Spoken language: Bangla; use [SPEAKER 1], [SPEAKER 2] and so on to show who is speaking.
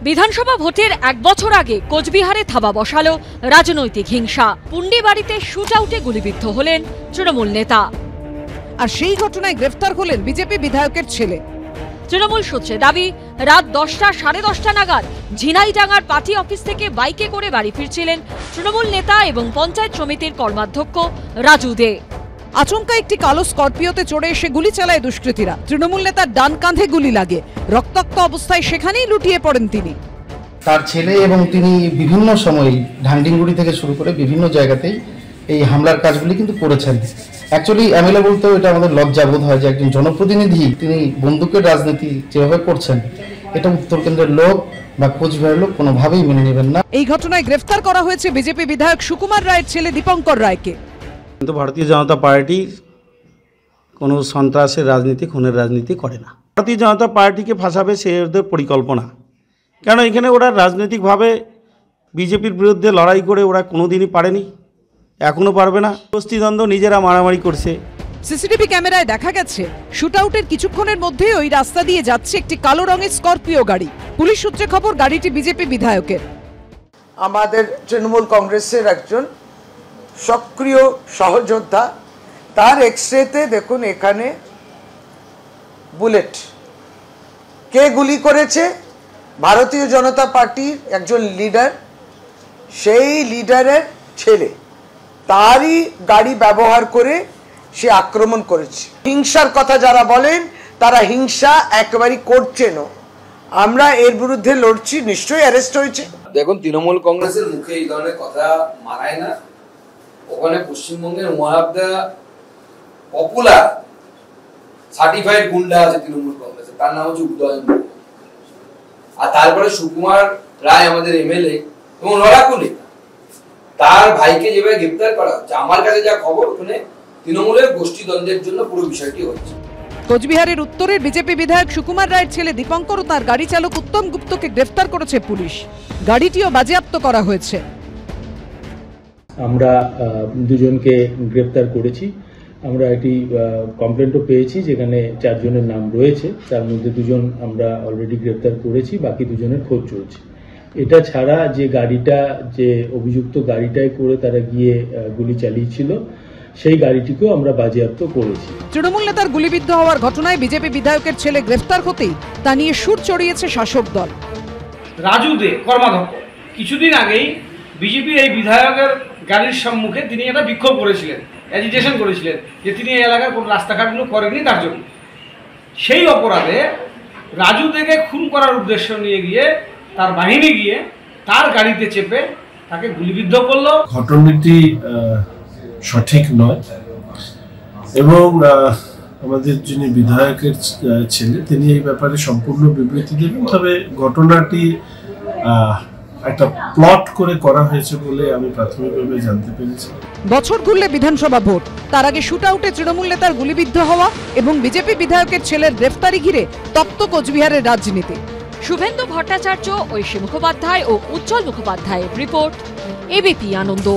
[SPEAKER 1] বিধানসভা ভোটের এক বছর আগে কোচবিহারে থাবা বসালো রাজনৈতিক হিংসা। পুন্ডিবাড়িতে শুট আউটে গুলিবিদ্ধ হলেন তৃণমূল নেতা,
[SPEAKER 2] আর সেই ঘটনায় গ্রেফতার হলেন বিজেপি বিধায়কের ছেলে।
[SPEAKER 1] তৃণমূল সূত্রে দাবি, রাত 10টা সাড়ে 10টা নাগাদ ঝিনাইডাঙ্গার পার্টি অফিস থেকে বাইকে করে বাড়ি ফিরছিলেন তৃণমূল নেতা এবং পঞ্চায়েত সমিতির কর্মাধ্যক্ষ রাজু দে।
[SPEAKER 2] আচমকা একটি কালো স্করপিওতে চড়ে এসে গুলি চালায় দুষ্কৃতীরা। তৃণমূল নেতার ডান কাঁধে গুলি লাগে, রক্তাক্ত অবস্থায় সেখানেই লুটিয়ে পড়েন তিনি।
[SPEAKER 3] তার ছেলে এবং তিনি বিভিন্ন সময় ঢান্ডিংগুড়ি থেকে শুরু করে বিভিন্ন জায়গাতেই এই হামলার কাজগুলি কিন্তু করেছেন। অ্যাকচুয়ালি এমএলএ বলতেও এটা আমাদের লজ্জাবোধ হয় যে একজন জনপ্রতিনিধি তিনি বন্দুকের রাজনীতি যেভাবে করছেন, এটা উত্তর কেন্দ্রের লোক বা কোচবিহারের লোক কোনোভাবেই মেনে নেবেন না।
[SPEAKER 2] এই ঘটনায় গ্রেফতার করা হয়েছে বিজেপি বিধায়ক সুকুমার রায়ের ছেলে দীপঙ্কর রায়কে।
[SPEAKER 4] কিন্তু ভারতীয় জনতা পার্টি কোনো সন্ত্রাসের রাজনীতি, খুনের রাজনীতি করে না। ভারতীয় জনতা পার্টিকে ফাঁসাবে সে ওদের পরিকল্পনা, কেন এখানে ওরা রাজনৈতিকভাবে বিজেপির বিরুদ্ধে লড়াই করে ওরা কোনোদিনই পারেনি, এখনও পারবে না। গোষ্ঠীদ্বন্দ্ব নিজেরা মারামারি করছে।
[SPEAKER 2] সিসিটিভি ক্যামেরায় দেখা গেছে শুট আউটের কিছুক্ষণের মধ্যেই ওই রাস্তা দিয়ে যাচ্ছে একটি কালো রঙের স্করপিও গাড়ি। পুলিশ সূত্রে খবর গাড়িটি বিজেপি বিধায়কের।
[SPEAKER 5] আমাদের তৃণমূল কংগ্রেসের একজন সক্রিয় সহযোদ্ধা, তার এক্সরেতে দেখুন এখানে বুলেট। কে গুলি করেছে? ভারতীয় জনতা পার্টির একজন লিডার, সেই লিডারের ছেলে। তারই গাড়ি ব্যবহার করে সে আক্রমণ করেছে। হিংসার কথা যারা বলেন তারা হিংসা একেবারেই করছেন। আমরা এর বিরুদ্ধে লড়ছি, নিশ্চয়ই অ্যারেস্ট হয়েছে।
[SPEAKER 6] দেখুন, তৃণমূল কংগ্রেসের মুখে এই ধরনের কথা মানায় না। ওখানে পশ্চিমবঙ্গের মহাবদা পপুলার সার্টিফাইড গুন্ডা আছে তৃণমূল কংগ্রেসের, তার নাম হচ্ছে উদয়ন। আর তারপরে সুকুমার রায় আমাদের এমএলএ এবং লড়াকু নেতা, তার ভাইকে যেভাবে গ্রেপ্তার করা হচ্ছে, আমার কাছে যা খবর ওখানে তৃণমূলের গোষ্ঠীদ্বন্দ্বের জন্য পুরো বিষয়টি হচ্ছে।
[SPEAKER 2] কোচবিহারের উত্তরের বিজেপি বিধায়ক সুকুমার রায়ের ছেলে দীপঙ্কর ও তার গাড়ি চালক উত্তম গুপ্তকে গ্রেফতার করেছে পুলিশ। গাড়িটিও বাজেয়াপ্ত করা হয়েছে।
[SPEAKER 7] আমরা দুজনকে গ্রেফতার করেছি। আমরা একটি কমপ্লেন্টও পেয়েছি যেখানে 4 জনের নাম রয়েছে, তার মধ্যে 2জন আমরা অলরেডি গ্রেফতার করেছি, বাকি 2জনের খোঁজ চলছে। এটা ছাড়া যে গাড়িটা, যে অভিযুক্ত গাড়িটায় করে তারা গিয়ে গুলি চালিয়েছিল, সেই গাড়িটিকেও আমরা বাজেয়াপ্ত করেছি।
[SPEAKER 2] তৃণমূল নেতার গুলিবিদ্ধ হওয়ার ঘটনায় বিজেপি বিধায়কের ছেলে গ্রেফতার হতেই তা নিয়ে সুর চড়িয়েছে শাসক দল।
[SPEAKER 8] রাজু দে কর্মাধ্যক্ষ কিছুদিন আগেই বিজেপির এই বিধায়কের গাড়ির সম্মুখে তিনি একটা বিক্ষোভ করেছিলেন, অ্যাজিটেশন করেছিলেন যে তিনি এই এলাকার কোন রাস্তাঘাটগুলো করেননি তার জন্য। সেই অপরাধে রাজু দেকে খুন করার উদ্দেশ্য নিয়ে গিয়ে তার বাহিনী গিয়ে তার গাড়িতে চেপে তাকে গুলিবিদ্ধ করলো।
[SPEAKER 9] ঘটনাটি সঠিক নয় এবং আমাদের যিনি বিধায়কের ছেলে তিনি এই ব্যাপারে সম্পূর্ণ বিবৃতি দেবেন। তবে ঘটনাটি একটা প্লট করে করা হয়েছে বলে আমি প্রাথমিকভাবে জানতে পেরেছি।
[SPEAKER 2] বছর ঘুরলে বিধানসভা ভোট, তার আগে শুট আউটে তৃণমূল নেতার গুলিবিদ্ধ হওয়া এবং বিজেপি বিধায়কের ছেলের গ্রেফতারি ঘিরে তপ্ত কোচবিহারের রাজনীতি।
[SPEAKER 1] শুভেন্দু ভট্টাচার্য, ঐশী মুখোপাধ্যায় ও উজ্জ্বল মুখোপাধ্যায়ের রিপোর্ট, এবিপি আনন্দ।